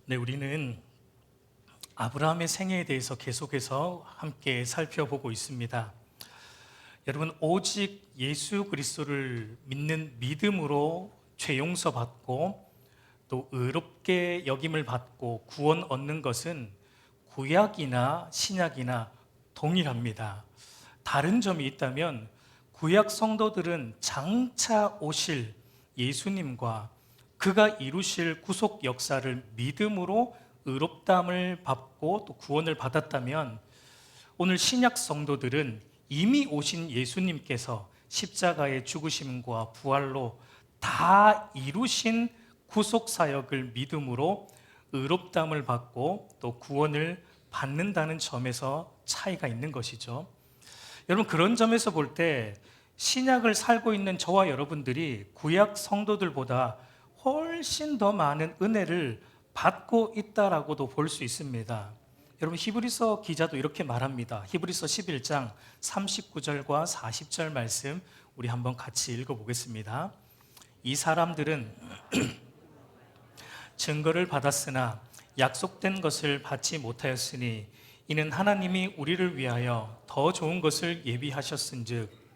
네, 우리는 아브라함의 생애에 대해서 계속해서 함께 살펴보고 있습니다. 여러분, 오직 예수 그리스도를 믿는 믿음으로 죄 용서받고 또 의롭게 여김을 받고 구원 얻는 것은 구약이나 신약이나 동일합니다. 다른 점이 있다면 구약 성도들은 장차 오실 예수님과 그가 이루실 구속 역사를 믿음으로 의롭다함을 받고 또 구원을 받았다면, 오늘 신약 성도들은 이미 오신 예수님께서 십자가의 죽으심과 부활로 다 이루신 구속 사역을 믿음으로 의롭다함을 받고 또 구원을 받는다는 점에서 차이가 있는 것이죠. 여러분, 그런 점에서 볼 때 신약을 살고 있는 저와 여러분들이 구약 성도들보다 훨씬 더 많은 은혜를 받고 있다라고도 볼 수 있습니다. 여러분, 히브리서 기자도 이렇게 말합니다. 히브리서 11장 39절과 40절 말씀 우리 한번 같이 읽어보겠습니다. 이 사람들은 증거를 받았으나 약속된 것을 받지 못하였으니 이는 하나님이 우리를 위하여 더 좋은 것을 예비하셨은즉.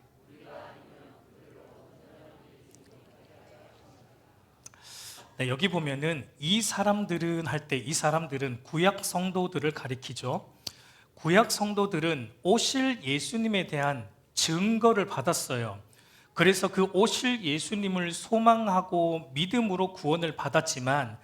네, 여기 보면은 이 사람들은 할 때 이 사람들은 구약 성도들을 가리키죠. 구약 성도들은 오실 예수님에 대한 증거를 받았어요. 그래서 그 오실 예수님을 소망하고 믿음으로 구원을 받았지만,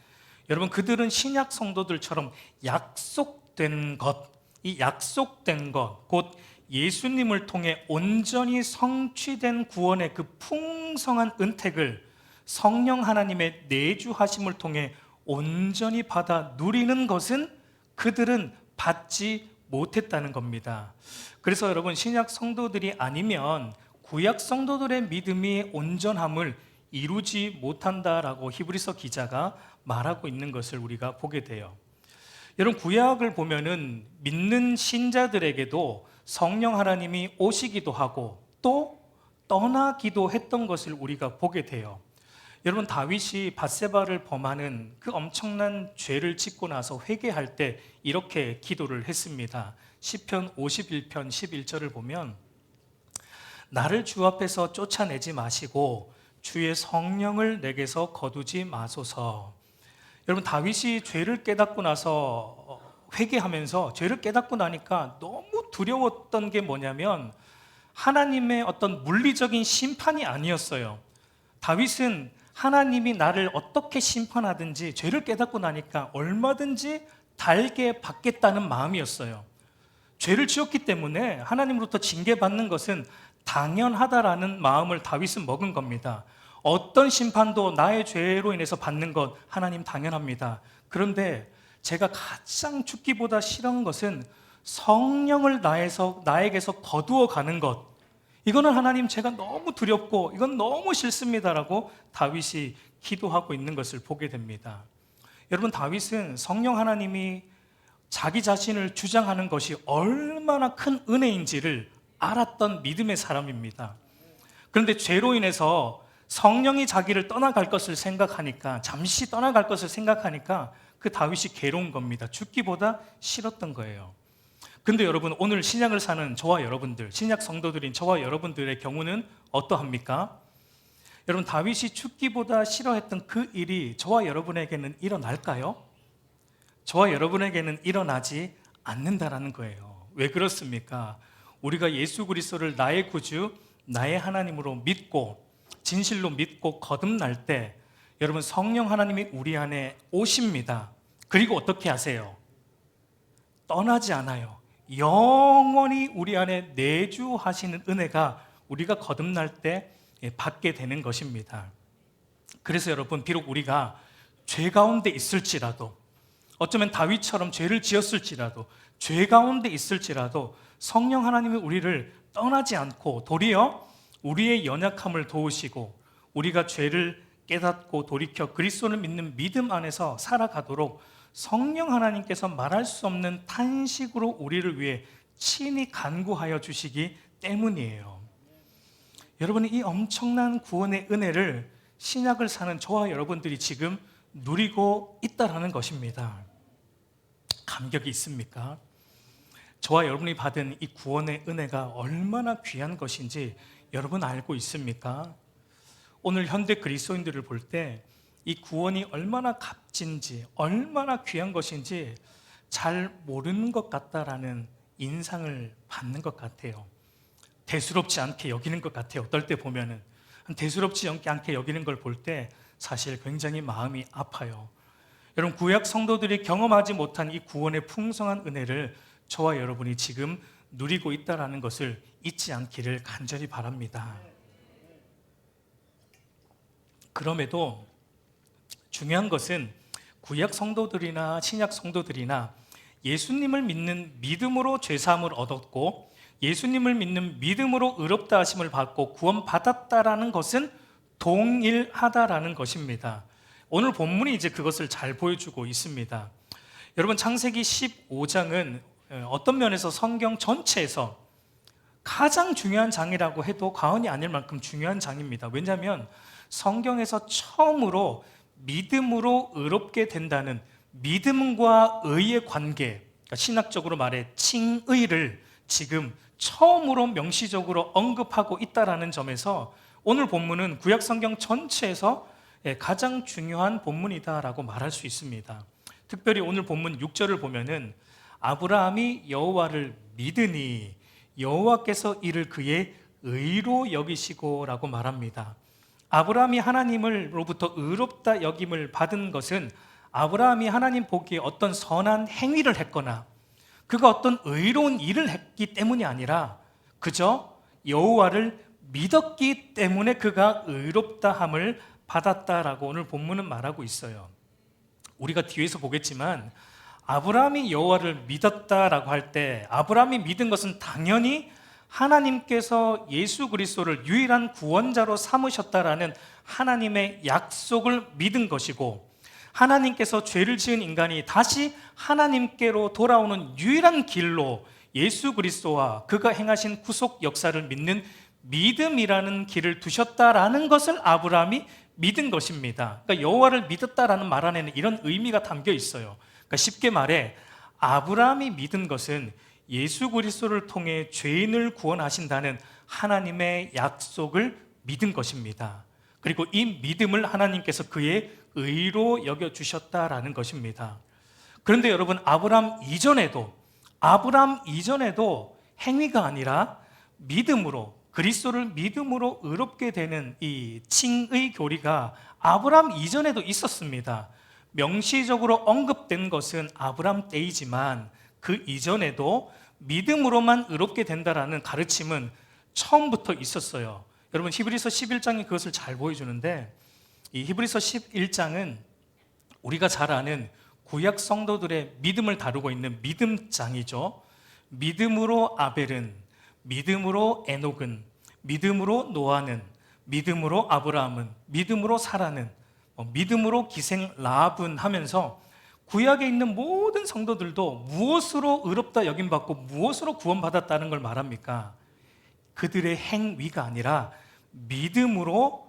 여러분, 그들은 신약 성도들처럼 약속된 것, 이 약속된 것, 곧 예수님을 통해 온전히 성취된 구원의 그 풍성한 은택을 성령 하나님의 내주하심을 통해 온전히 받아 누리는 것은 그들은 받지 못했다는 겁니다. 그래서 여러분, 신약 성도들이 아니면 구약 성도들의 믿음이 온전함을 이루지 못한다라고 히브리서 기자가 말하고 있는 것을 우리가 보게 돼요. 여러분, 구약을 보면은 믿는 신자들에게도 성령 하나님이 오시기도 하고 또 떠나기도 했던 것을 우리가 보게 돼요. 여러분, 다윗이 밧세바를 범하는 그 엄청난 죄를 짓고 나서 회개할 때 이렇게 기도를 했습니다. 시편 51편 11절을 보면, 나를 주 앞에서 쫓아내지 마시고 주의 성령을 내게서 거두지 마소서. 여러분, 다윗이 죄를 깨닫고 나서 회개하면서 죄를 깨닫고 나니까 너무 두려웠던 게 뭐냐면 하나님의 어떤 물리적인 심판이 아니었어요. 다윗은 하나님이 나를 어떻게 심판하든지 죄를 깨닫고 나니까 얼마든지 달게 받겠다는 마음이었어요. 죄를 지었기 때문에 하나님으로부터 징계받는 것은 당연하다라는 마음을 다윗은 먹은 겁니다. 어떤 심판도 나의 죄로 인해서 받는 것 하나님 당연합니다. 그런데 제가 가장 죽기보다 싫은 것은 성령을 나에게서 거두어 가는 것. 이거는 하나님, 제가 너무 두렵고 이건 너무 싫습니다라고 다윗이 기도하고 있는 것을 보게 됩니다. 여러분, 다윗은 성령 하나님이 자기 자신을 주장하는 것이 얼마나 큰 은혜인지를 알았던 믿음의 사람입니다. 그런데 죄로 인해서 성령이 자기를 떠나갈 것을 생각하니까, 잠시 떠나갈 것을 생각하니까 그 다윗이 괴로운 겁니다. 죽기보다 싫었던 거예요. 근데 여러분, 오늘 신약을 사는 저와 여러분들, 신약 성도들인 저와 여러분들의 경우는 어떠합니까? 여러분, 다윗이 죽기보다 싫어했던 그 일이 저와 여러분에게는 일어날까요? 저와 여러분에게는 일어나지 않는다라는 거예요. 왜 그렇습니까? 우리가 예수 그리스도를 나의 구주, 나의 하나님으로 믿고 진실로 믿고 거듭날 때, 여러분, 성령 하나님이 우리 안에 오십니다. 그리고 어떻게 하세요? 떠나지 않아요. 영원히 우리 안에 내주하시는 은혜가 우리가 거듭날 때 받게 되는 것입니다. 그래서 여러분, 비록 우리가 죄 가운데 있을지라도, 어쩌면 다윗처럼 죄를 지었을지라도, 죄 가운데 있을지라도 성령 하나님이 우리를 떠나지 않고 도리어 우리의 연약함을 도우시고 우리가 죄를 깨닫고 돌이켜 그리스도를 믿는 믿음 안에서 살아가도록 성령 하나님께서 말할 수 없는 탄식으로 우리를 위해 친히 간구하여 주시기 때문이에요. 여러분, 이 엄청난 구원의 은혜를 신약을 사는 저와 여러분들이 지금 누리고 있다라는 것입니다. 감격이 있습니까? 저와 여러분이 받은 이 구원의 은혜가 얼마나 귀한 것인지 여러분 알고 있습니까? 오늘 현대 그리스도인들을 볼 때 이 구원이 얼마나 값진지, 얼마나 귀한 것인지 잘 모르는 것 같다라는 인상을 받는 것 같아요. 대수롭지 않게 여기는 것 같아요. 어떨 때 보면은 대수롭지 않게 여기는 걸 볼 때 사실 굉장히 마음이 아파요. 여러분, 구약 성도들이 경험하지 못한 이 구원의 풍성한 은혜를 저와 여러분이 지금 누리고 있다는 것을 잊지 않기를 간절히 바랍니다. 그럼에도 중요한 것은 구약 성도들이나 신약 성도들이나 예수님을 믿는 믿음으로 죄사함을 얻었고 예수님을 믿는 믿음으로 의롭다 하심을 받고 구원받았다라는 것은 동일하다라는 것입니다. 오늘 본문이 이제 그것을 잘 보여주고 있습니다. 여러분, 창세기 15장은 어떤 면에서 성경 전체에서 가장 중요한 장이라고 해도 과언이 아닐 만큼 중요한 장입니다. 왜냐하면 성경에서 처음으로 믿음으로 의롭게 된다는 믿음과 의의 관계, 그러니까 신학적으로 말해 칭의를 지금 처음으로 명시적으로 언급하고 있다는 점에서 오늘 본문은 구약 성경 전체에서 가장 중요한 본문이다라고 말할 수 있습니다. 특별히 오늘 본문 6절을 보면은 아브라함이 여호와를 믿으니 여호와께서 이를 그의 의로 여기시고라고 말합니다. 아브라함이 하나님으로부터 의롭다 여김을 받은 것은 아브라함이 하나님 보기에 어떤 선한 행위를 했거나 그가 어떤 의로운 일을 했기 때문이 아니라 그저 여호와를 믿었기 때문에 그가 의롭다함을 받았다라고 오늘 본문은 말하고 있어요. 우리가 뒤에서 보겠지만 아브라함이 여호와를 믿었다라고 할 때 아브라함이 믿은 것은 당연히 하나님께서 예수 그리스도를 유일한 구원자로 삼으셨다라는 하나님의 약속을 믿은 것이고 하나님께서 죄를 지은 인간이 다시 하나님께로 돌아오는 유일한 길로 예수 그리스도와 그가 행하신 구속 역사를 믿는 믿음이라는 길을 두셨다라는 것을 아브라함이 믿은 것입니다. 그러니까 여호와를 믿었다라는 말 안에는 이런 의미가 담겨 있어요. 그러니까 쉽게 말해 아브라함이 믿은 것은 예수 그리스도를 통해 죄인을 구원하신다는 하나님의 약속을 믿은 것입니다. 그리고 이 믿음을 하나님께서 그의 의로 여겨주셨다라는 것입니다. 그런데 여러분, 아브라함 이전에도 행위가 아니라 믿음으로, 그리스도를 믿음으로 의롭게 되는 이 칭의 교리가 아브라함 이전에도 있었습니다. 명시적으로 언급된 것은 아브라함 때이지만 그 이전에도 믿음으로만 의롭게 된다라는 가르침은 처음부터 있었어요. 여러분, 히브리서 11장이 그것을 잘 보여주는데 이 히브리서 11장은 우리가 잘 아는 구약 성도들의 믿음을 다루고 있는 믿음장이죠. 믿음으로 아벨은, 믿음으로 에녹은, 믿음으로 노아는, 믿음으로 아브라함은, 믿음으로 사라는, 믿음으로 기생 라합은 하면서 구약에 있는 모든 성도들도 무엇으로 의롭다 여김받고 무엇으로 구원받았다는 걸 말합니까? 그들의 행위가 아니라 믿음으로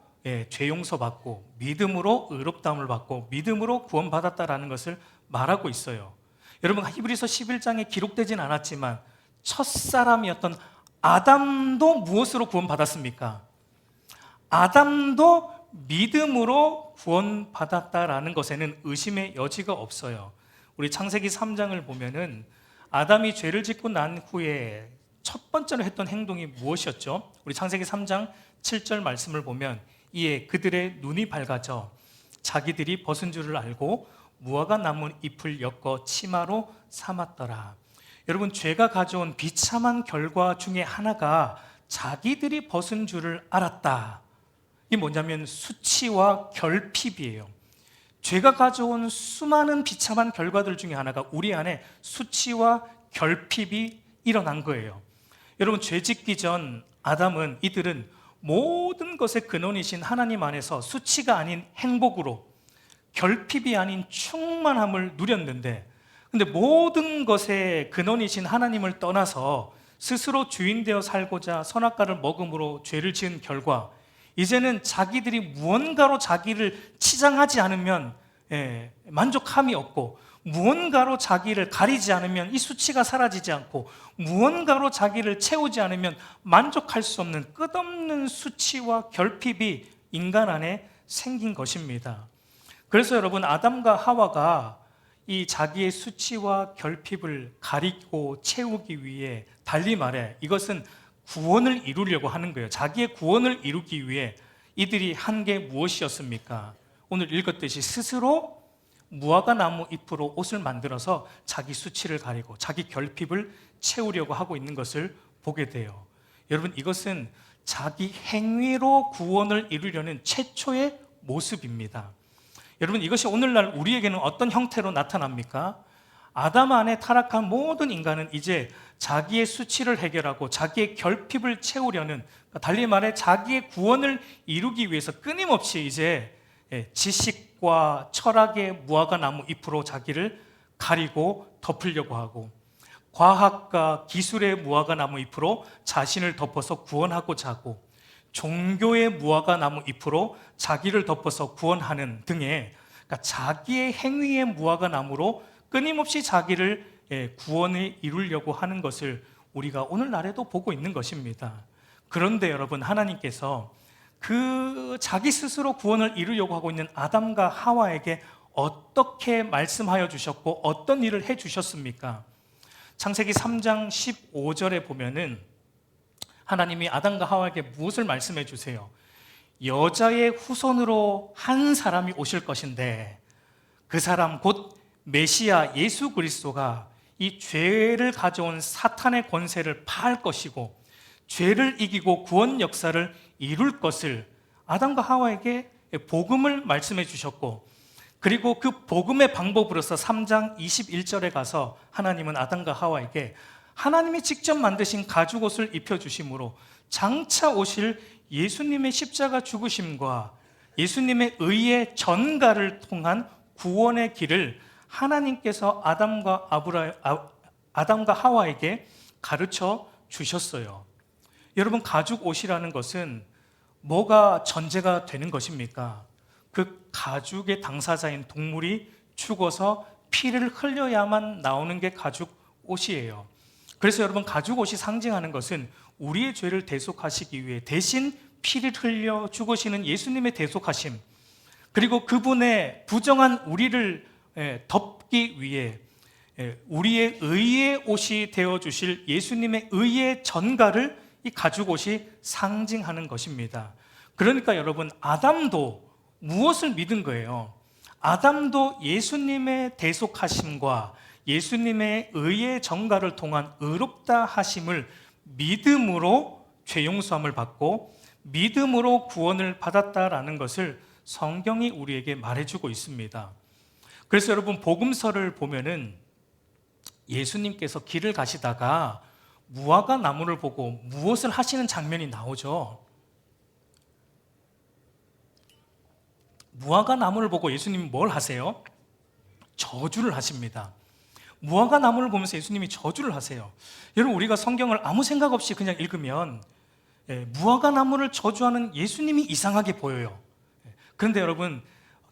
죄 용서받고 믿음으로 의롭다함을 받고 믿음으로 구원받았다라는 것을 말하고 있어요. 여러분, 히브리서 11장에 기록되진 않았지만 첫사람이었던 아담도 무엇으로 구원받았습니까? 아담도 믿음으로 구원받았다라는 것에는 의심의 여지가 없어요. 우리 창세기 3장을 보면은 아담이 죄를 짓고 난 후에 첫 번째로 했던 행동이 무엇이었죠? 우리 창세기 3장 7절 말씀을 보면 이에 그들의 눈이 밝아져 자기들이 벗은 줄을 알고 무화과 나무 잎을 엮어 치마로 삼았더라. 여러분, 죄가 가져온 비참한 결과 중에 하나가 자기들이 벗은 줄을 알았다. 이게 뭐냐면 수치와 결핍이에요. 죄가 가져온 수많은 비참한 결과들 중에 하나가 우리 안에 수치와 결핍이 일어난 거예요. 여러분, 죄 짓기 전 이들은 모든 것의 근원이신 하나님 안에서 수치가 아닌 행복으로 결핍이 아닌 충만함을 누렸는데, 근데 모든 것의 근원이신 하나님을 떠나서 스스로 주인 되어 살고자 선악과를 먹음으로 죄를 지은 결과 이제는 자기들이 무언가로 자기를 치장하지 않으면 만족함이 없고, 무언가로 자기를 가리지 않으면 이 수치가 사라지지 않고, 무언가로 자기를 채우지 않으면 만족할 수 없는 끝없는 수치와 결핍이 인간 안에 생긴 것입니다. 그래서 여러분, 아담과 하와가 이 자기의 수치와 결핍을 가리고 채우기 위해, 달리 말해 이것은 구원을 이루려고 하는 거예요. 자기의 구원을 이루기 위해 이들이 한 게 무엇이었습니까? 오늘 읽었듯이 스스로 무화과 나무 잎으로 옷을 만들어서 자기 수치를 가리고 자기 결핍을 채우려고 하고 있는 것을 보게 돼요. 여러분, 이것은 자기 행위로 구원을 이루려는 최초의 모습입니다. 여러분, 이것이 오늘날 우리에게는 어떤 형태로 나타납니까? 아담 안에 타락한 모든 인간은 이제 자기의 수치를 해결하고 자기의 결핍을 채우려는, 달리 말해 자기의 구원을 이루기 위해서 끊임없이 이제 지식과 철학의 무화과 나무 잎으로 자기를 가리고 덮으려고 하고, 과학과 기술의 무화과 나무 잎으로 자신을 덮어서 구원하고자 하고, 종교의 무화과 나무 잎으로 자기를 덮어서 구원하는 등의, 그러니까 자기의 행위의 무화과 나무로 끊임없이 자기를 구원을 이루려고 하는 것을 우리가 오늘날에도 보고 있는 것입니다. 그런데 여러분, 하나님께서 그 자기 스스로 구원을 이루려고 하고 있는 아담과 하와에게 어떻게 말씀하여 주셨고 어떤 일을 해 주셨습니까? 창세기 3장 15절에 보면은 하나님이 아담과 하와에게 무엇을 말씀해 주세요? 여자의 후손으로 한 사람이 오실 것인데 그 사람 곧 메시아 예수 그리스도가 이 죄를 가져온 사탄의 권세를 파할 것이고 죄를 이기고 구원 역사를 이룰 것을 아담과 하와에게 복음을 말씀해 주셨고, 그리고 그 복음의 방법으로서 3장 21절에 가서 하나님은 아담과 하와에게 하나님이 직접 만드신 가죽옷을 입혀주심으로 장차 오실 예수님의 십자가 죽으심과 예수님의 의의 전가를 통한 구원의 길을 하나님께서 아담과 하와에게 가르쳐 주셨어요. 여러분, 가죽옷이라는 것은 뭐가 전제가 되는 것입니까? 그 가죽의 당사자인 동물이 죽어서 피를 흘려야만 나오는 게 가죽옷이에요. 그래서 여러분, 가죽옷이 상징하는 것은 우리의 죄를 대속하시기 위해 대신 피를 흘려 죽으시는 예수님의 대속하심, 그리고 그분의 부정한 우리를 덮기 위해 우리의 의의 옷이 되어주실 예수님의 의의 전가를 이 가죽옷이 상징하는 것입니다. 그러니까 여러분, 아담도 무엇을 믿은 거예요? 아담도 예수님의 대속하심과 예수님의 의의 전가를 통한 의롭다 하심을 믿음으로 죄 용서함을 받고 믿음으로 구원을 받았다라는 것을 성경이 우리에게 말해주고 있습니다. 그래서 여러분, 복음서를 보면은 예수님께서 길을 가시다가 무화과 나무를 보고 무엇을 하시는 장면이 나오죠. 무화과 나무를 보고 예수님이 뭘 하세요? 저주를 하십니다. 무화과 나무를 보면서 예수님이 저주를 하세요. 여러분, 우리가 성경을 아무 생각 없이 그냥 읽으면 무화과 나무를 저주하는 예수님이 이상하게 보여요. 그런데 여러분,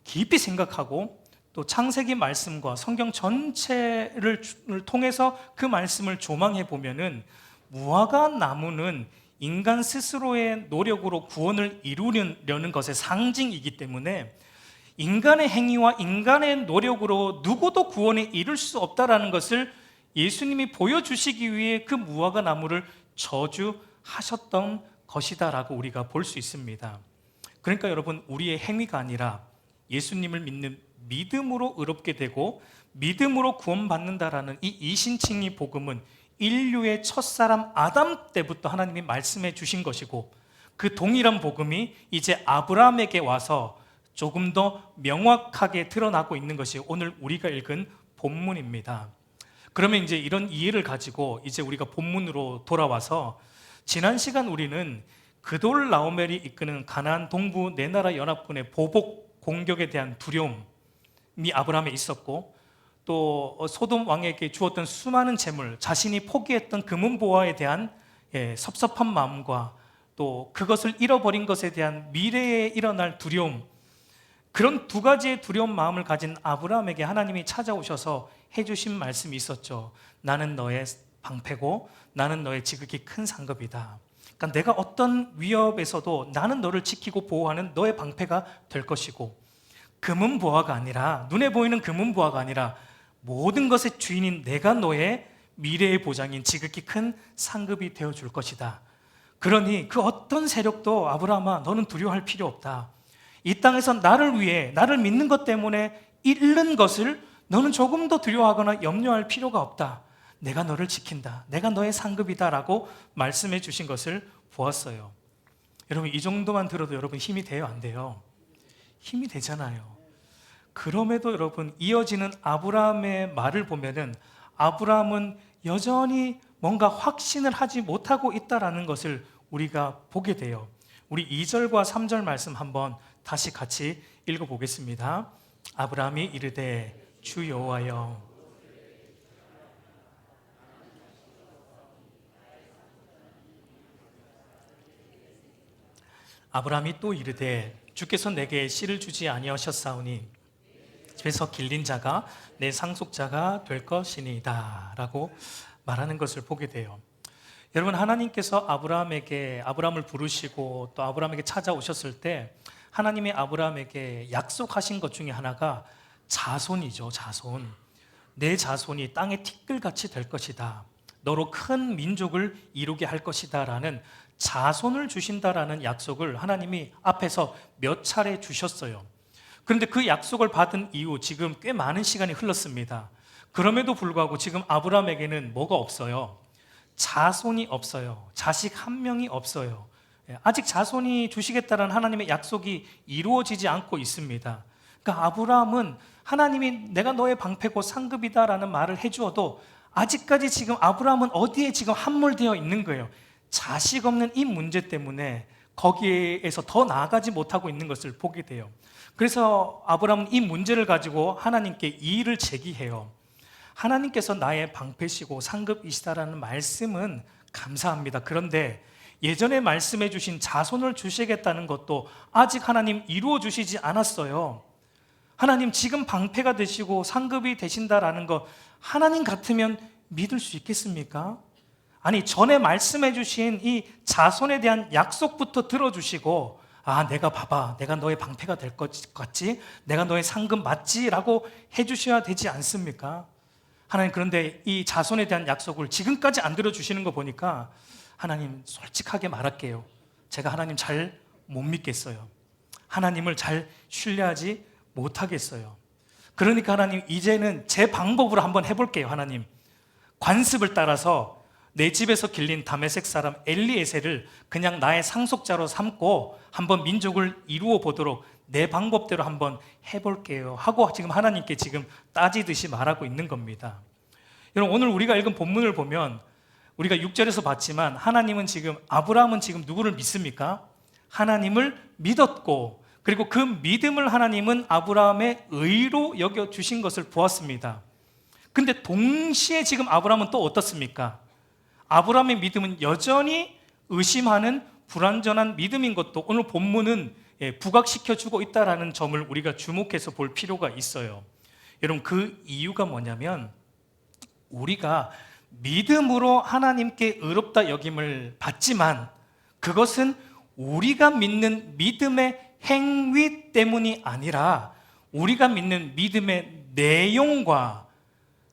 깊이 생각하고 또 창세기 말씀과 성경 전체를 통해서 그 말씀을 조망해 보면은 무화과 나무는 인간 스스로의 노력으로 구원을 이루려는 것의 상징이기 때문에 인간의 행위와 인간의 노력으로 누구도 구원에 이룰 수 없다라는 것을 예수님이 보여주시기 위해 그 무화과 나무를 저주하셨던 것이다라고 우리가 볼 수 있습니다. 그러니까 여러분, 우리의 행위가 아니라 예수님을 믿는 믿음으로 의롭게 되고 믿음으로 구원받는다라는 이 이신칭의 복음은 인류의 첫사람 아담 때부터 하나님이 말씀해 주신 것이고, 그 동일한 복음이 이제 아브라함에게 와서 조금 더 명확하게 드러나고 있는 것이 오늘 우리가 읽은 본문입니다. 그러면 이제 이런 이해를 가지고 이제 우리가 본문으로 돌아와서, 지난 시간 우리는 그돌 라오멜이 이끄는 가나안 동부 네 나라 연합군의 보복 공격에 대한 두려움이 아브라함에 있었고, 또 소돔 왕에게 주었던 수많은 재물, 자신이 포기했던 금은보화에 대한 섭섭한 마음과 또 그것을 잃어버린 것에 대한 미래에 일어날 두려움, 그런 두 가지의 두려운 마음을 가진 아브라함에게 하나님이 찾아오셔서 해주신 말씀이 있었죠. 나는 너의 방패고 나는 너의 지극히 큰 상급이다. 그러니까 내가 어떤 위협에서도 나는 너를 지키고 보호하는 너의 방패가 될 것이고, 금은보화가 아니라, 눈에 보이는 금은보화가 아니라 모든 것의 주인인 내가 너의 미래의 보장인 지극히 큰 상급이 되어줄 것이다. 그러니 그 어떤 세력도 아브라함아 너는 두려워할 필요 없다. 이 땅에서 나를 위해, 나를 믿는 것 때문에 잃는 것을 너는 조금도 두려워하거나 염려할 필요가 없다. 내가 너를 지킨다. 내가 너의 상급이다 라고 말씀해 주신 것을 보았어요. 여러분, 이 정도만 들어도 여러분 힘이 돼요, 안 돼요? 힘이 되잖아요. 그럼에도 여러분, 이어지는 아브라함의 말을 보면은 아브라함은 여전히 뭔가 확신을 하지 못하고 있다라는 것을 우리가 보게 돼요. 우리 2절과 3절 말씀 한번 다시 같이 읽어보겠습니다. 아브라함이 이르되 주 여호와여, 아브라함이 또 이르되 주께서 내게 씨를 주지 아니하셨사오니 집에서 길린 자가 내 상속자가 될 것이니이다 라고 말하는 것을 보게 돼요. 여러분, 하나님께서 아브라함을 부르시고 또 아브라함에게 찾아오셨을 때 하나님이 아브라함에게 약속하신 것 중에 하나가 자손이죠. 자손. 내 자손이 땅의 티끌같이 될 것이다. 너로 큰 민족을 이루게 할 것이다 라는 자손을 주신다라는 약속을 하나님이 앞에서 몇 차례 주셨어요. 그런데 그 약속을 받은 이후 지금 꽤 많은 시간이 흘렀습니다. 그럼에도 불구하고 지금 아브라함에게는 뭐가 없어요? 자손이 없어요. 자식 한 명이 없어요. 아직 자손이 주시겠다는 하나님의 약속이 이루어지지 않고 있습니다. 그러니까 아브라함은 하나님이 내가 너의 방패고 상급이다라는 말을 해주어도 아직까지 지금 아브라함은 어디에 지금 함몰되어 있는 거예요. 자식 없는 이 문제 때문에 거기에서 더 나아가지 못하고 있는 것을 보게 돼요. 그래서 아브라함은 이 문제를 가지고 하나님께 이의를 제기해요. 하나님께서 나의 방패시고 상급이시다라는 말씀은 감사합니다. 그런데 예전에 말씀해 주신 자손을 주시겠다는 것도 아직 하나님 이루어 주시지 않았어요. 하나님 지금 방패가 되시고 상급이 되신다라는 거 하나님 같으면 믿을 수 있겠습니까? 아니, 전에 말씀해 주신 이 자손에 대한 약속부터 들어주시고, 아, 내가 봐봐, 내가 너의 방패가 될 것 같지? 내가 너의 상급 맞지? 라고 해주셔야 되지 않습니까? 하나님, 그런데 이 자손에 대한 약속을 지금까지 안 들어주시는 거 보니까 하나님, 솔직하게 말할게요. 제가 하나님 잘 못 믿겠어요. 하나님을 잘 신뢰하지 못하겠어요. 그러니까 하나님, 이제는 제 방법으로 한번 해볼게요. 하나님, 관습을 따라서 내 집에서 길린 다메섹 사람 엘리에셀을 그냥 나의 상속자로 삼고 한번 민족을 이루어 보도록 내 방법대로 한번 해볼게요 하고 지금 하나님께 지금 따지듯이 말하고 있는 겁니다. 여러분, 오늘 우리가 읽은 본문을 보면 우리가 6절에서 봤지만 하나님은 지금, 아브라함은 지금 누구를 믿습니까? 하나님을 믿었고, 그리고 그 믿음을 하나님은 아브라함의 의로 여겨주신 것을 보았습니다. 근데 동시에 지금 아브라함은 또 어떻습니까? 아브라함의 믿음은 여전히 의심하는 불완전한 믿음인 것도 오늘 본문은 부각시켜주고 있다는 점을 우리가 주목해서 볼 필요가 있어요. 여러분, 그 이유가 뭐냐면 우리가 믿음으로 하나님께 의롭다 여김을 받지만 그것은 우리가 믿는 믿음의 행위 때문이 아니라 우리가 믿는 믿음의 내용과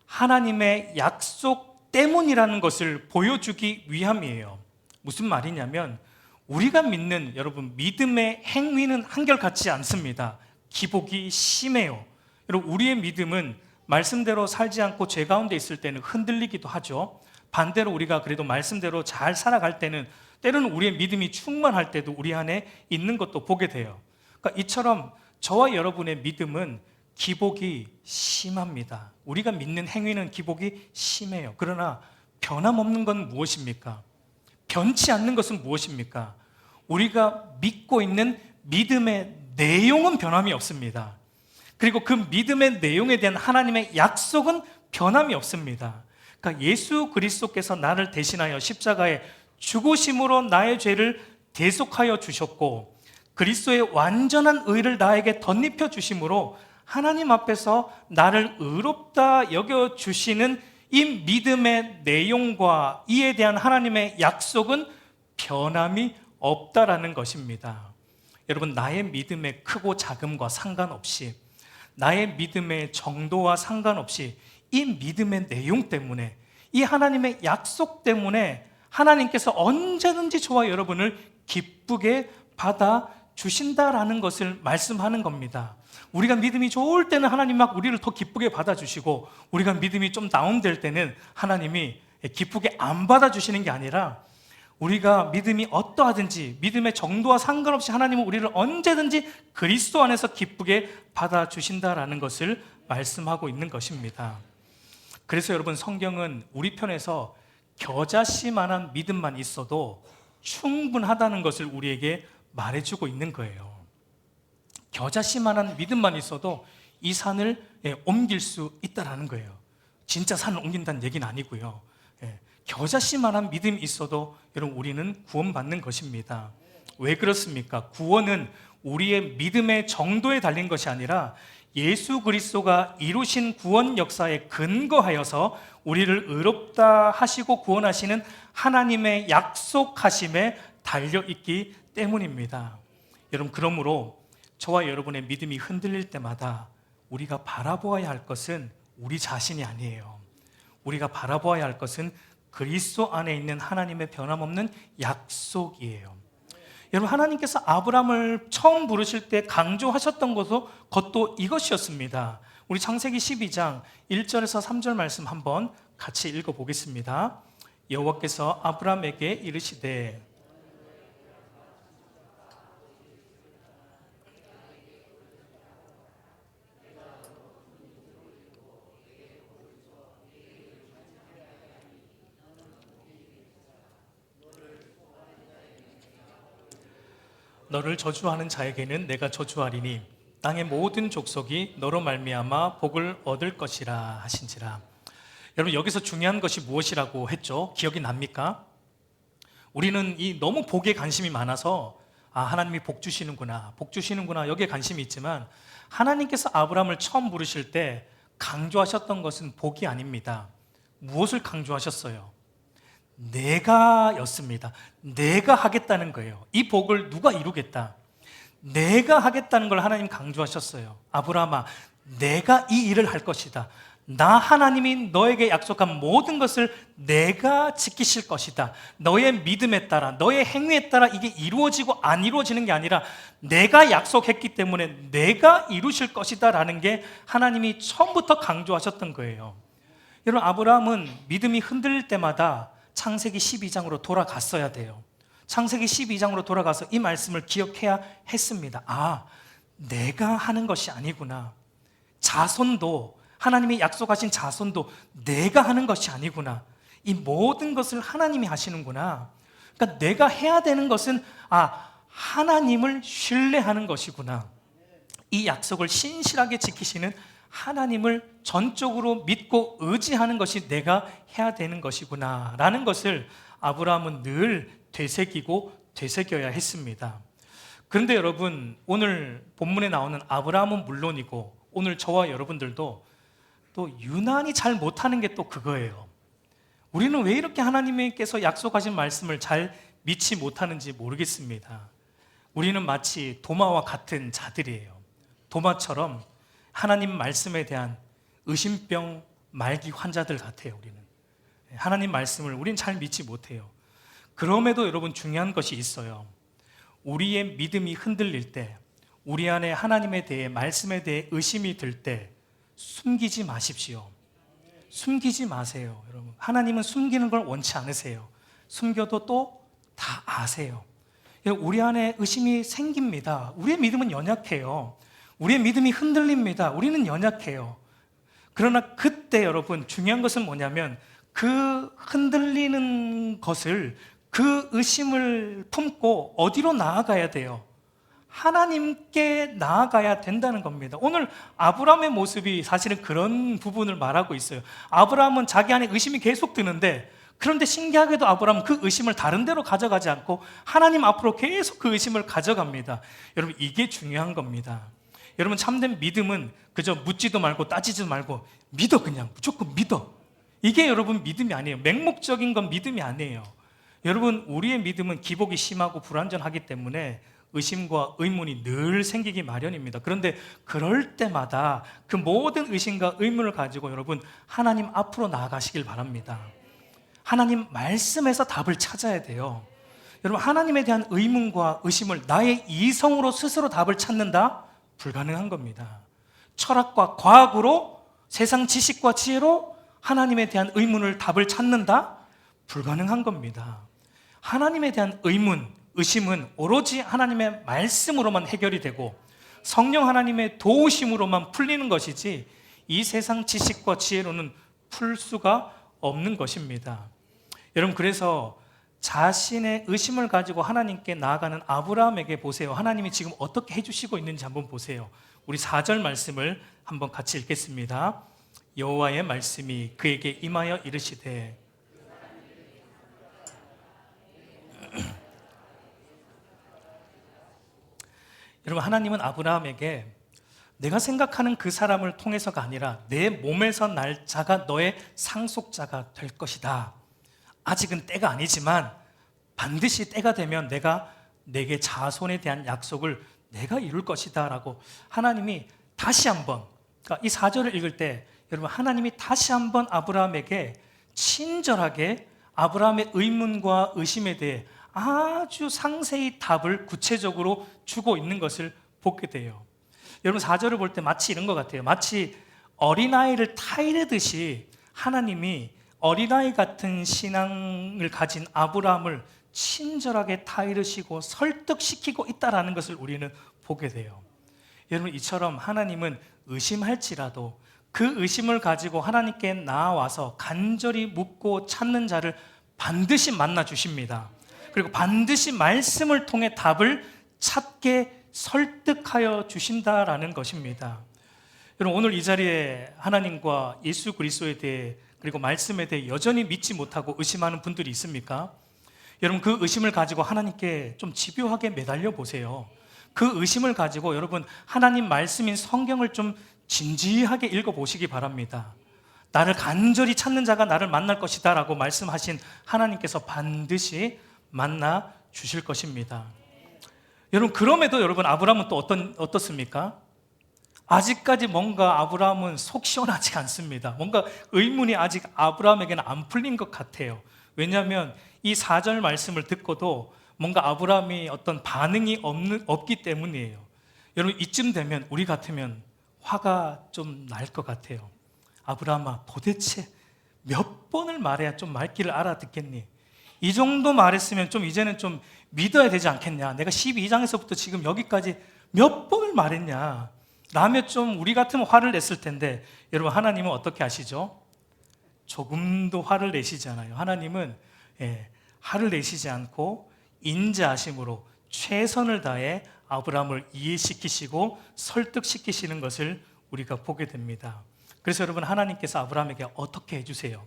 하나님의 약속 때문이라는 것을 보여주기 위함이에요. 무슨 말이냐면 우리가 믿는, 여러분, 믿음의 행위는 한결같지 않습니다. 기복이 심해요. 여러분, 우리의 믿음은 말씀대로 살지 않고 죄 가운데 있을 때는 흔들리기도 하죠. 반대로 우리가 그래도 말씀대로 잘 살아갈 때는 때로는 우리의 믿음이 충만할 때도 우리 안에 있는 것도 보게 돼요. 그러니까 이처럼 저와 여러분의 믿음은 기복이 심합니다. 우리가 믿는 행위는 기복이 심해요. 그러나 변함없는 건 무엇입니까? 변치 않는 것은 무엇입니까? 우리가 믿고 있는 믿음의 내용은 변함이 없습니다. 그리고 그 믿음의 내용에 대한 하나님의 약속은 변함이 없습니다. 그러니까 예수 그리스도께서 나를 대신하여 십자가에 죽으심으로 나의 죄를 대속하여 주셨고, 그리스도의 완전한 의를 나에게 덧입혀 주심으로 하나님 앞에서 나를 의롭다 여겨 주시는 이 믿음의 내용과 이에 대한 하나님의 약속은 변함이 없다라는 것입니다. 여러분, 나의 믿음의 크고 작음과 상관없이, 나의 믿음의 정도와 상관없이 이 믿음의 내용 때문에, 이 하나님의 약속 때문에 하나님께서 언제든지 저와 여러분을 기쁘게 받아 주신다라는 것을 말씀하는 겁니다. 우리가 믿음이 좋을 때는 하나님 막 우리를 더 기쁘게 받아주시고, 우리가 믿음이 좀 다운될 때는 하나님이 기쁘게 안 받아주시는 게 아니라, 우리가 믿음이 어떠하든지 믿음의 정도와 상관없이 하나님은 우리를 언제든지 그리스도 안에서 기쁘게 받아주신다라는 것을 말씀하고 있는 것입니다. 그래서 여러분, 성경은 우리 편에서 겨자씨만한 믿음만 있어도 충분하다는 것을 우리에게 말해주고 있는 거예요. 겨자씨만한 믿음만 있어도 이 산을 옮길 수 있다라는 거예요. 진짜 산을 옮긴다는 얘기는 아니고요. 겨자씨만한 믿음이 있어도 여러분, 우리는 구원받는 것입니다. 왜 그렇습니까? 구원은 우리의 믿음의 정도에 달린 것이 아니라 예수 그리스도가 이루신 구원 역사에 근거하여서 우리를 의롭다 하시고 구원하시는 하나님의 약속하심에 달려있기 때문입니다. 여러분, 그러므로 저와 여러분의 믿음이 흔들릴 때마다 우리가 바라보아야 할 것은 우리 자신이 아니에요. 우리가 바라보아야 할 것은 그리스도 안에 있는 하나님의 변함없는 약속이에요. 여러분, 하나님께서 아브라함을 처음 부르실 때 강조하셨던 것도 이것이었습니다. 우리 창세기 12장 1절에서 3절 말씀 한번 같이 읽어보겠습니다. 여호와께서 아브라함에게 이르시되 너를 저주하는 자에게는 내가 저주하리니 땅의 모든 족속이 너로 말미암아 복을 얻을 것이라 하신지라. 여러분, 여기서 중요한 것이 무엇이라고 했죠? 기억이 납니까? 우리는 이 너무 복에 관심이 많아서 하나님이 복 주시는구나, 복 주시는구나, 여기에 관심이 있지만, 하나님께서 아브라함을 처음 부르실 때 강조하셨던 것은 복이 아닙니다. 무엇을 강조하셨어요? 내가 였습니다. 내가 하겠다는 거예요. 이 복을 누가 이루겠다? 내가 하겠다는 걸 하나님 강조하셨어요. 아브라함아, 내가 이 일을 할 것이다. 나 하나님이 너에게 약속한 모든 것을 내가 지키실 것이다. 너의 믿음에 따라, 너의 행위에 따라 이게 이루어지고 안 이루어지는 게 아니라 내가 약속했기 때문에 내가 이루실 것이다 라는 게 하나님이 처음부터 강조하셨던 거예요. 여러분, 아브라함은 믿음이 흔들릴 때마다 창세기 12장으로 돌아갔어야 돼요. 창세기 12장으로 돌아가서 이 말씀을 기억해야 했습니다. 내가 하는 것이 아니구나. 자손도, 하나님이 약속하신 자손도 내가 하는 것이 아니구나. 이 모든 것을 하나님이 하시는구나. 그러니까 내가 해야 되는 것은 하나님을 신뢰하는 것이구나. 이 약속을 신실하게 지키시는 하나님을 전적으로 믿고 의지하는 것이 내가 해야 되는 것이구나 라는 것을 아브라함은 늘 되새기고 되새겨야 했습니다. 그런데 여러분, 오늘 본문에 나오는 아브라함은 물론이고 오늘 저와 여러분들도 또 유난히 잘 못하는 게 또 그거예요. 우리는 왜 이렇게 하나님께서 약속하신 말씀을 잘 믿지 못하는지 모르겠습니다. 우리는 마치 도마와 같은 자들이에요. 도마처럼 하나님 말씀에 대한 의심병 말기 환자들 같아요. 우리는 하나님 말씀을 우리는 잘 믿지 못해요. 그럼에도 여러분, 중요한 것이 있어요. 우리의 믿음이 흔들릴 때, 우리 안에 하나님에 대해, 말씀에 대해 의심이 들 때 숨기지 마십시오. 숨기지 마세요. 여러분, 하나님은 숨기는 걸 원치 않으세요. 숨겨도 또 다 아세요. 우리 안에 의심이 생깁니다. 우리의 믿음은 연약해요. 우리의 믿음이 흔들립니다. 우리는 연약해요. 그러나 그때 여러분, 중요한 것은 뭐냐면 그 흔들리는 것을, 그 의심을 품고 어디로 나아가야 돼요? 하나님께 나아가야 된다는 겁니다. 오늘 아브라함의 모습이 사실은 그런 부분을 말하고 있어요. 아브라함은 자기 안에 의심이 계속 드는데 그런데 신기하게도 아브라함은 그 의심을 다른 데로 가져가지 않고 하나님 앞으로 계속 그 의심을 가져갑니다. 여러분, 이게 중요한 겁니다. 여러분, 참된 믿음은 그저 묻지도 말고 따지지도 말고 믿어, 그냥 무조건 믿어. 이게 여러분 믿음이 아니에요. 맹목적인 건 믿음이 아니에요. 여러분, 우리의 믿음은 기복이 심하고 불완전하기 때문에 의심과 의문이 늘 생기기 마련입니다. 그런데 그럴 때마다 그 모든 의심과 의문을 가지고 여러분 하나님 앞으로 나아가시길 바랍니다. 하나님 말씀에서 답을 찾아야 돼요. 여러분, 하나님에 대한 의문과 의심을 나의 이성으로 스스로 답을 찾는다? 불가능한 겁니다. 철학과 과학으로, 세상 지식과 지혜로 하나님에 대한 의문을 답을 찾는다? 불가능한 겁니다. 하나님에 대한 의문, 의심은 오로지 하나님의 말씀으로만 해결이 되고 성령 하나님의 도우심으로만 풀리는 것이지 이 세상 지식과 지혜로는 풀 수가 없는 것입니다. 여러분, 그래서 자신의 의심을 가지고 하나님께 나아가는 아브라함에게 보세요. 하나님이 지금 어떻게 해주시고 있는지 한번 보세요. 우리 4절 말씀을 한번 같이 읽겠습니다. 여호와의 말씀이 그에게 임하여 이르시되. 여러분, 하나님은 아브라함에게 내가 생각하는 그 사람을 통해서가 아니라 내 몸에서 날 자가 너의 상속자가 될 것이다. 아직은 때가 아니지만 반드시 때가 되면 내가 내게 자손에 대한 약속을 내가 이룰 것이다 라고 하나님이 다시 한번, 그러니까 이 4절을 읽을 때 여러분, 하나님이 다시 한번 아브라함에게 친절하게 아브라함의 의문과 의심에 대해 아주 상세히 답을 구체적으로 주고 있는 것을 보게 돼요. 여러분, 4절을 볼 때 마치 이런 것 같아요. 마치 어린아이를 타이르듯이 하나님이 어린아이 같은 신앙을 가진 아브라함을 친절하게 타이르시고 설득시키고 있다는 것을 우리는 보게 돼요. 여러분, 이처럼 하나님은 의심할지라도 그 의심을 가지고 하나님께 나와서 간절히 묻고 찾는 자를 반드시 만나 주십니다. 그리고 반드시 말씀을 통해 답을 찾게 설득하여 주신다라는 것입니다. 여러분, 오늘 이 자리에 하나님과 예수 그리스도에 대해 그리고 말씀에 대해 여전히 믿지 못하고 의심하는 분들이 있습니까? 여러분, 그 의심을 가지고 하나님께 좀 집요하게 매달려 보세요. 그 의심을 가지고 여러분 하나님 말씀인 성경을 좀 진지하게 읽어보시기 바랍니다. 나를 간절히 찾는 자가 나를 만날 것이다 라고 말씀하신 하나님께서 반드시 만나 주실 것입니다. 여러분, 그럼에도 여러분 아브라함은 또 어떻습니까? 아직까지 뭔가 아브라함은 속 시원하지 않습니다. 뭔가 의문이 아직 아브라함에게는 안 풀린 것 같아요. 왜냐하면 이 4절 말씀을 듣고도 뭔가 아브라함이 어떤 반응이 없기 때문이에요. 여러분, 이쯤 되면 우리 같으면 화가 좀 날 것 같아요. 아브라함아, 도대체 몇 번을 말해야 좀 말귀를 알아듣겠니? 이 정도 말했으면 좀 이제는 좀 믿어야 되지 않겠냐? 내가 12장에서부터 지금 여기까지 몇 번을 말했냐? 라며 좀 우리 같으면 화를 냈을 텐데 여러분, 하나님은 어떻게 하시죠? 조금도 화를 내시지 않아요. 하나님은 화를 내시지 않고 인자하심으로 최선을 다해 아브라함을 이해시키시고 설득시키시는 것을 우리가 보게 됩니다. 그래서 여러분, 하나님께서 아브라함에게 어떻게 해주세요?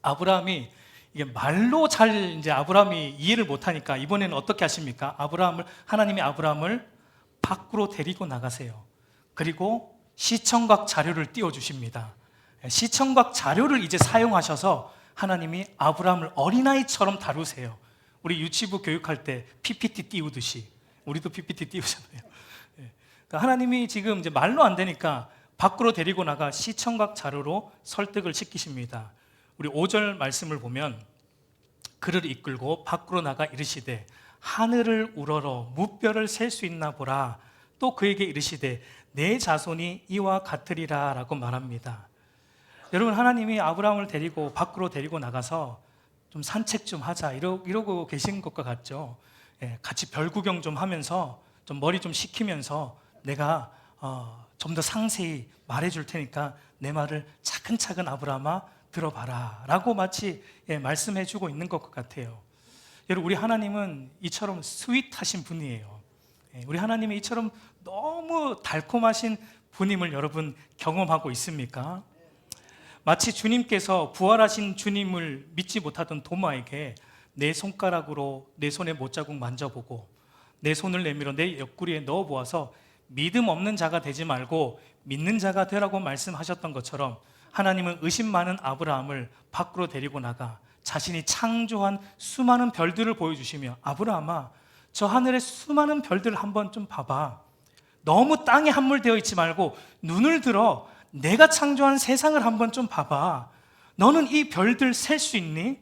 아브라함이 이게 말로 잘 이제 아브라함이 이해를 못하니까 이번에는 어떻게 하십니까? 하나님이 아브라함을 밖으로 데리고 나가세요. 그리고 시청각 자료를 띄워주십니다. 시청각 자료를 이제 사용하셔서 하나님이 아브라함을 어린아이처럼 다루세요. 우리 유치부 교육할 때 PPT 띄우듯이 우리도 PPT 띄우잖아요. 그러니까 하나님이 지금 이제 말로 안 되니까 밖으로 데리고 나가 시청각 자료로 설득을 시키십니다. 우리 5절 말씀을 보면 그를 이끌고 밖으로 나가 이르시되 하늘을 우러러 무뼈를 셀 수 있나 보라. 또 그에게 이르시되 내 자손이 이와 같으리라 라고 말합니다. 여러분, 하나님이 아브라함을 데리고 밖으로 데리고 나가서 좀 산책 좀 하자 이러고 계신 것과 같죠. 같이 별 구경 좀 하면서 좀 머리 좀 식히면서 내가 좀 더 상세히 말해줄 테니까 내 말을 차근차근 아브라함아 들어봐라 라고 마치 말씀해주고 있는 것 같아요. 여러분, 우리 하나님은 이처럼 스윗하신 분이에요. 우리 하나님이 이처럼 너무 달콤하신 분임을 여러분 경험하고 있습니까? 마치 주님께서 부활하신 주님을 믿지 못하던 도마에게 내 손가락으로 내 손에 못자국 만져보고 내 손을 내밀어 내 옆구리에 넣어보아서 믿음 없는 자가 되지 말고 믿는 자가 되라고 말씀하셨던 것처럼, 하나님은 의심 많은 아브라함을 밖으로 데리고 나가 자신이 창조한 수많은 별들을 보여주시며, 아브라함아, 저 하늘의 수많은 별들을 한번 좀 봐봐. 너무 땅에 함몰되어 있지 말고 눈을 들어 내가 창조한 세상을 한번 좀 봐봐. 너는 이 별들 셀 수 있니?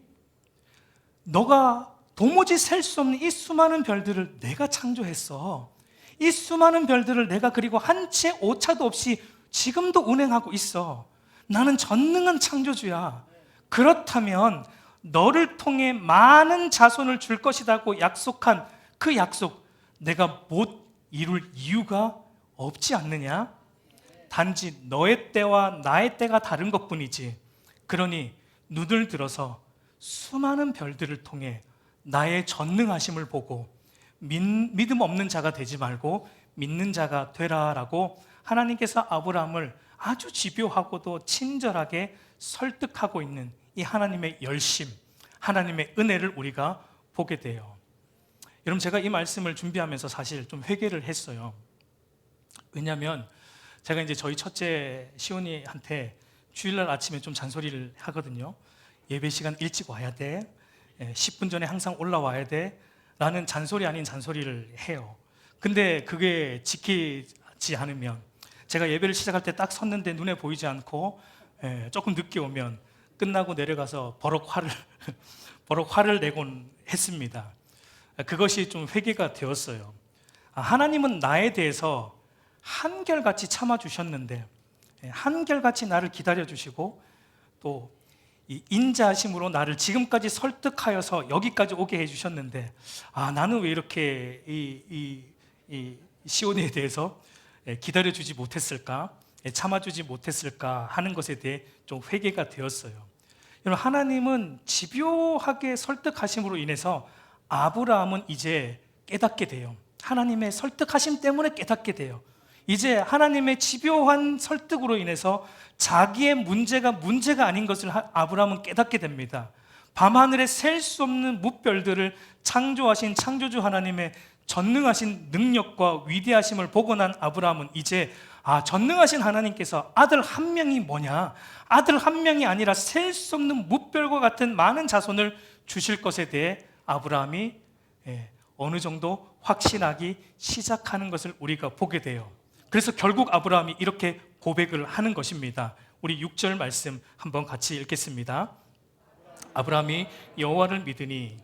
너가 도무지 셀 수 없는 이 수많은 별들을 내가 창조했어. 이 수많은 별들을 내가 그리고 한 채 오차도 없이 지금도 운행하고 있어. 나는 전능한 창조주야. 그렇다면 너를 통해 많은 자손을 줄 것이라고 약속한 그 약속, 내가 못 이룰 이유가 없지 않느냐? 단지 너의 때와 나의 때가 다른 것뿐이지. 그러니 눈을 들어서 수많은 별들을 통해 나의 전능하심을 보고 믿음 없는 자가 되지 말고 믿는 자가 되라라고 하나님께서 아브라함을 아주 집요하고도 친절하게 설득하고 있는 이 하나님의 열심, 하나님의 은혜를 우리가 보게 돼요. 여러분, 제가 이 말씀을 준비하면서 사실 좀 회개를 했어요. 왜냐하면 제가 이제 저희 첫째 시온이한테 주일날 아침에 좀 잔소리를 하거든요. 예배 시간 일찍 와야 돼, 10분 전에 항상 올라와야 돼 라는 잔소리 아닌 잔소리를 해요. 근데 그게 지키지 않으면, 제가 예배를 시작할 때 딱 섰는데 눈에 보이지 않고 조금 늦게 오면 끝나고 내려가서 버럭 화를 내곤 했습니다. 그것이 좀 회개가 되었어요. 하나님은 나에 대해서 한결같이 참아주셨는데, 한결같이 나를 기다려주시고 또 이 인자하심으로 나를 지금까지 설득하여서 여기까지 오게 해주셨는데, 나는 왜 이렇게 이 시온에 대해서 기다려주지 못했을까, 참아주지 못했을까 하는 것에 대해 좀 회개가 되었어요. 여러분, 하나님은 집요하게 설득하심으로 인해서 아브라함은 이제 깨닫게 돼요. 하나님의 설득하심 때문에 깨닫게 돼요. 이제 하나님의 집요한 설득으로 인해서 자기의 문제가 아닌 것을 아브라함은 깨닫게 됩니다. 밤하늘에 셀 수 없는 무별들을 창조하신 창조주 하나님의 전능하신 능력과 위대하심을 보고 난 아브라함은 이제 전능하신 하나님께서 아들 한 명이 뭐냐, 아들 한 명이 아니라 셀 수 없는 무별과 같은 많은 자손을 주실 것에 대해 아브라함이 어느 정도 확신하기 시작하는 것을 우리가 보게 돼요. 그래서 결국 아브라함이 이렇게 고백을 하는 것입니다. 우리 6절 말씀 한번 같이 읽겠습니다. 아브라함이 여호와를 믿으니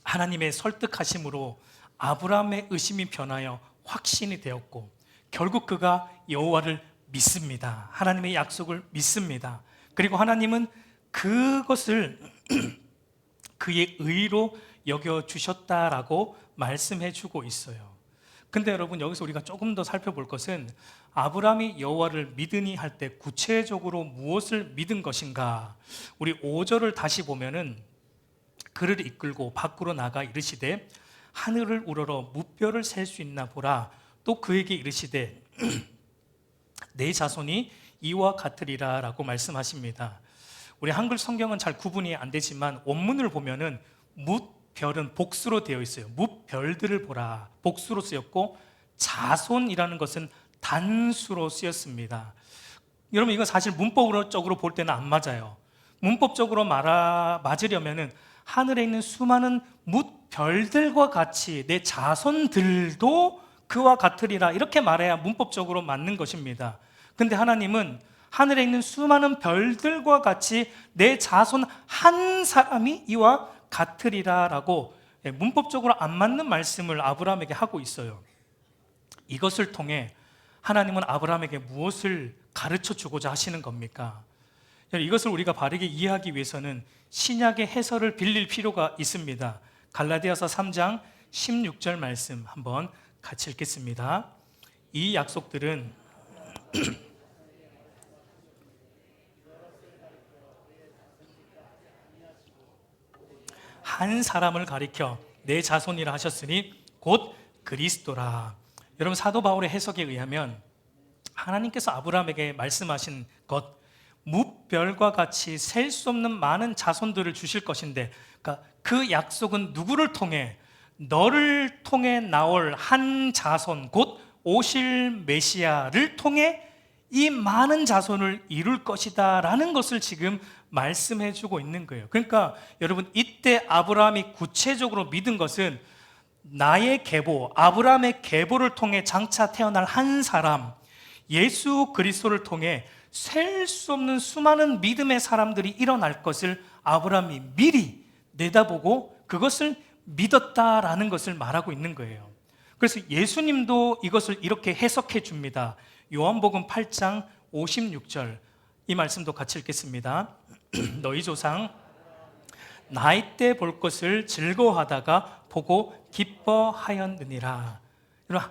하나님의 설득하심으로 아브라함의 의심이 변하여 확신이 되었고, 결국 그가 여호와를 믿습니다. 하나님의 약속을 믿습니다. 그리고 하나님은 그것을 그의 의로 여겨주셨다라고 말씀해 주고 있어요. 근데 여러분, 여기서 우리가 조금 더 살펴볼 것은 아브라함이 여호와를 믿으니 할 때 구체적으로 무엇을 믿은 것인가. 우리 5절을 다시 보면은 그를 이끌고 밖으로 나가 이르시되 하늘을 우러러 무별을 셀 수 있나 보라. 또 그에게 이르시되 내 자손이 이와 같으리라 라고 말씀하십니다. 우리 한글 성경은 잘 구분이 안 되지만 원문을 보면은 무별은 복수로 되어 있어요. 무별들을 보라, 복수로 쓰였고, 자손이라는 것은 단수로 쓰였습니다. 여러분, 이건 사실 문법적으로 볼 때는 안 맞아요. 문법적으로 맞으려면은 하늘에 있는 수많은 무별들과 같이 내 자손들도 그와 같으리라, 이렇게 말해야 문법적으로 맞는 것입니다. 근데 하나님은 하늘에 있는 수많은 별들과 같이 내 자손 한 사람이 이와 같으리라 라고 문법적으로 안 맞는 말씀을 아브라함에게 하고 있어요. 이것을 통해 하나님은 아브라함에게 무엇을 가르쳐 주고자 하시는 겁니까? 이것을 우리가 바르게 이해하기 위해서는 신약의 해설을 빌릴 필요가 있습니다. 갈라디아서 3장 16절 말씀 한번 같이 읽겠습니다. 이 약속들은 한 사람을 가리켜 내 자손이라 하셨으니 곧 그리스도라. 여러분, 사도 바울의 해석에 의하면 하나님께서 아브라함에게 말씀하신 것, 무별과 같이 셀 수 없는 많은 자손들을 주실 것인데, 그러니까 그 약속은 누구를 통해? 너를 통해 나올 한 자손, 곧 오실 메시아를 통해 이 많은 자손을 이룰 것이다 라는 것을 지금 말씀해 주고 있는 거예요. 그러니까 여러분, 이때 아브라함이 구체적으로 믿은 것은 나의 계보, 아브라함의 계보를 통해 장차 태어날 한 사람, 예수 그리스도를 통해 셀 수 없는 수많은 믿음의 사람들이 일어날 것을 아브라함이 미리 내다보고 그것을 믿었다라는 것을 말하고 있는 거예요. 그래서 예수님도 이것을 이렇게 해석해 줍니다. 요한복음 8장 56절, 이 말씀도 같이 읽겠습니다. 너희 조상 나이 때 볼 것을 즐거워하다가 보고 기뻐하였느니라.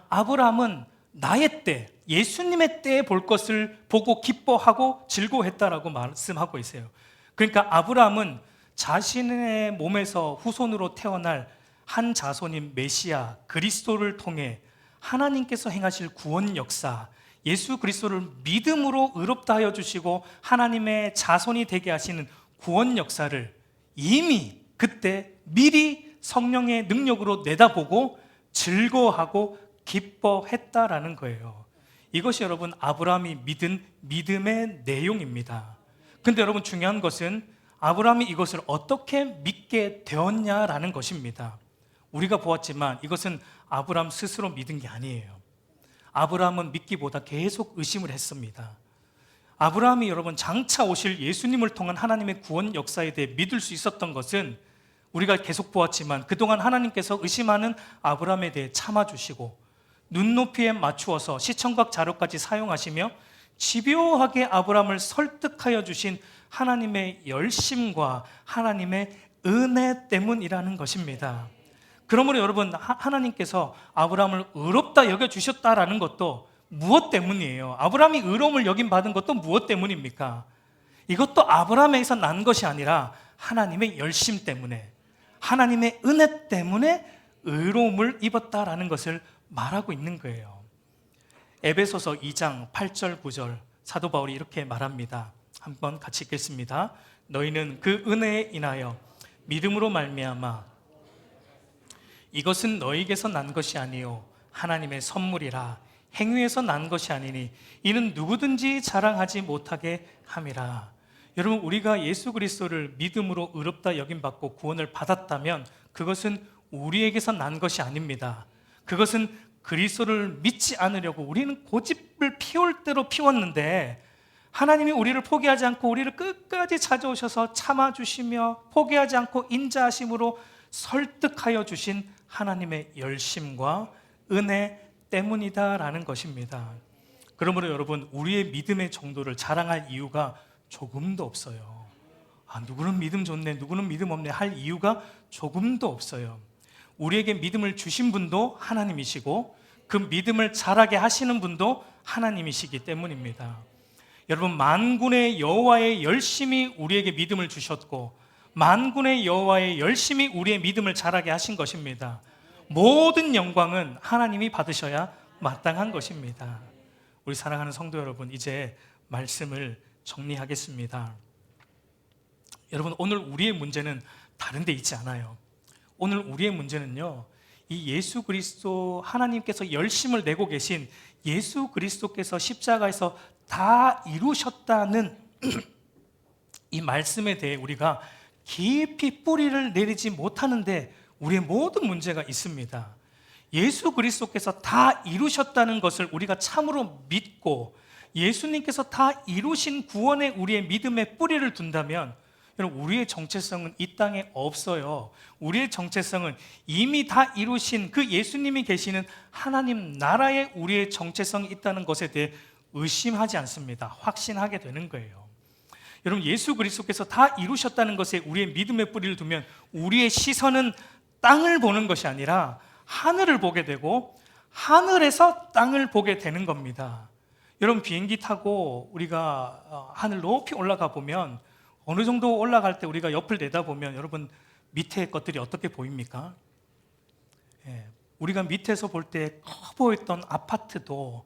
아브라함은 나의 때, 예수님의 때에 볼 것을 보고 기뻐하고 즐거워했다라고 말씀하고 있어요. 그러니까 아브라함은 자신의 몸에서 후손으로 태어날 한 자손인 메시아 그리스도를 통해 하나님께서 행하실 구원 역사, 예수 그리스도를 믿음으로 의롭다 하여 주시고 하나님의 자손이 되게 하시는 구원 역사를 이미 그때 미리 성령의 능력으로 내다보고 즐거워하고 기뻐했다라는 거예요. 이것이 여러분 아브라함이 믿은 믿음의 내용입니다. 근데 여러분, 중요한 것은 아브라함이 이것을 어떻게 믿게 되었냐라는 것입니다. 우리가 보았지만 이것은 아브라함 스스로 믿은 게 아니에요. 아브라함은 믿기보다 계속 의심을 했습니다. 아브라함이 여러분 장차 오실 예수님을 통한 하나님의 구원 역사에 대해 믿을 수 있었던 것은 우리가 계속 보았지만 그동안 하나님께서 의심하는 아브라함에 대해 참아주시고 눈높이에 맞추어서 시청각 자료까지 사용하시며 집요하게 아브라함을 설득하여 주신 하나님의 열심과 하나님의 은혜 때문이라는 것입니다. 그러므로 여러분, 하나님께서 아브라함을 의롭다 여겨주셨다라는 것도 무엇 때문이에요? 아브라함이 의로움을 여김받은 것도 무엇 때문입니까? 이것도 아브라함에게서 난 것이 아니라 하나님의 열심 때문에, 하나님의 은혜 때문에 의로움을 입었다라는 것을 말하고 있는 거예요. 에베소서 2장 8절 9절 사도 바울이 이렇게 말합니다. 한번 같이 읽겠습니다. 너희는 그 은혜에 인하여 믿음으로 말미암아 이것은 너희에게서 난 것이 아니요 하나님의 선물이라. 행위에서 난 것이 아니니 이는 누구든지 자랑하지 못하게 함이라. 여러분, 우리가 예수 그리스도를 믿음으로 의롭다 여김받고 구원을 받았다면 그것은 우리에게서 난 것이 아닙니다. 그것은 그리스도를 믿지 않으려고 우리는 고집을 피울 대로 피웠는데 하나님이 우리를 포기하지 않고 우리를 끝까지 찾아오셔서 참아주시며 포기하지 않고 인자하심으로 설득하여 주신 하나님의 열심과 은혜 때문이다라는 것입니다. 그러므로 여러분, 우리의 믿음의 정도를 자랑할 이유가 조금도 없어요. 누구는 믿음 좋네, 누구는 믿음 없네 할 이유가 조금도 없어요. 우리에게 믿음을 주신 분도 하나님이시고 그 믿음을 자라게 하시는 분도 하나님이시기 때문입니다. 여러분, 만군의 여호와의 열심히 우리에게 믿음을 주셨고 만군의 여호와의 열심히 우리의 믿음을 자라게 하신 것입니다. 모든 영광은 하나님이 받으셔야 마땅한 것입니다. 우리 사랑하는 성도 여러분, 이제 말씀을 정리하겠습니다. 여러분, 오늘 우리의 문제는 다른 데 있지 않아요. 오늘 우리의 문제는요, 이 예수 그리스도, 하나님께서 열심을 내고 계신 예수 그리스도께서 십자가에서 다 이루셨다는 이 말씀에 대해 우리가 깊이 뿌리를 내리지 못하는데 우리의 모든 문제가 있습니다. 예수 그리스도께서 다 이루셨다는 것을 우리가 참으로 믿고 예수님께서 다 이루신 구원에 우리의 믿음의 뿌리를 둔다면 여러분, 우리의 정체성은 이 땅에 없어요. 우리의 정체성은 이미 다 이루신 그 예수님이 계시는 하나님 나라에 우리의 정체성이 있다는 것에 대해 의심하지 않습니다. 확신하게 되는 거예요. 여러분, 예수 그리스도께서 다 이루셨다는 것에 우리의 믿음의 뿌리를 두면 우리의 시선은 땅을 보는 것이 아니라 하늘을 보게 되고 하늘에서 땅을 보게 되는 겁니다. 여러분, 비행기 타고 우리가 하늘 높이 올라가 보면 어느 정도 올라갈 때 우리가 옆을 내다보면 여러분, 밑에 것들이 어떻게 보입니까? 우리가 밑에서 볼 때 커 보였던 아파트도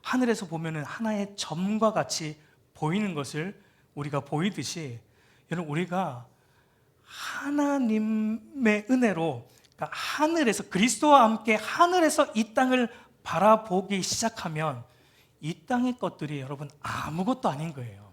하늘에서 보면은 하나의 점과 같이 보이는 것을 우리가 보이듯이, 여러분, 우리가 하나님의 은혜로, 그러니까 하늘에서, 그리스도와 함께 하늘에서 이 땅을 바라보기 시작하면 이 땅의 것들이 여러분 아무것도 아닌 거예요.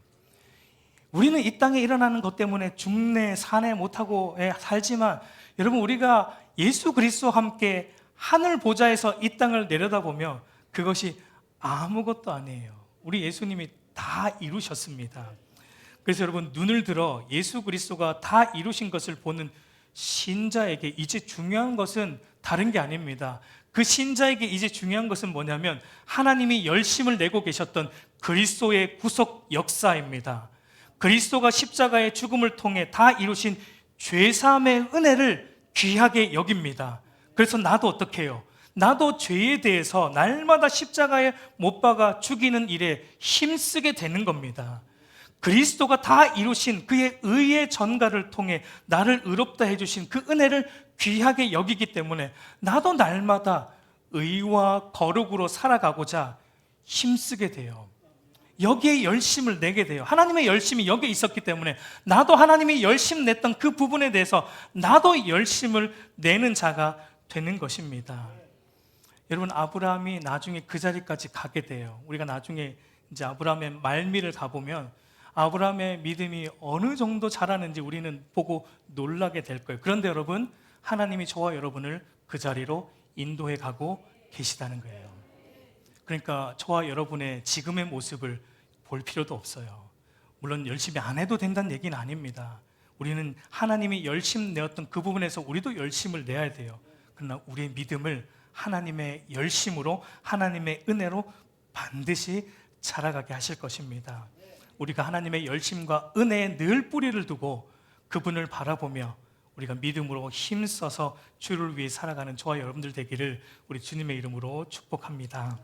우리는 이 땅에 일어나는 것 때문에 죽네 사네 못하고 살지만, 여러분, 우리가 예수 그리스도와 함께 하늘 보좌에서 이 땅을 내려다보면 그것이 아무것도 아니에요. 우리 예수님이 다 이루셨습니다. 그래서 여러분, 눈을 들어 예수 그리스도가 다 이루신 것을 보는 신자에게 이제 중요한 것은 다른 게 아닙니다. 그 신자에게 이제 중요한 것은 뭐냐면 하나님이 열심을 내고 계셨던 그리스도의 구속 역사입니다. 그리스도가 십자가의 죽음을 통해 다 이루신 죄사함의 은혜를 귀하게 여깁니다. 그래서 나도 어떻게 해요? 나도 죄에 대해서 날마다 십자가에 못 박아 죽이는 일에 힘쓰게 되는 겁니다. 그리스도가 다 이루신 그의 의의 전가를 통해 나를 의롭다 해주신 그 은혜를 귀하게 여기기 때문에 나도 날마다 의와 거룩으로 살아가고자 힘쓰게 돼요. 여기에 열심을 내게 돼요. 하나님의 열심이 여기에 있었기 때문에 나도 하나님이 열심 냈던 그 부분에 대해서 나도 열심을 내는 자가 되는 것입니다. 여러분, 아브라함이 나중에 그 자리까지 가게 돼요. 우리가 나중에 이제 아브라함의 말미를 가보면 아브라함의 믿음이 어느 정도 자라는지 우리는 보고 놀라게 될 거예요. 그런데 여러분, 하나님이 저와 여러분을 그 자리로 인도해 가고 계시다는 거예요. 그러니까 저와 여러분의 지금의 모습을 볼 필요도 없어요. 물론 열심히 안 해도 된다는 얘기는 아닙니다. 우리는 하나님이 열심 내었던 그 부분에서 우리도 열심을 내야 돼요. 그러나 우리의 믿음을 하나님의 열심으로, 하나님의 은혜로 반드시 자라가게 하실 것입니다. 우리가 하나님의 열심과 은혜에 늘 뿌리를 두고 그분을 바라보며 우리가 믿음으로 힘써서 주를 위해 살아가는 저와 여러분들 되기를 우리 주님의 이름으로 축복합니다.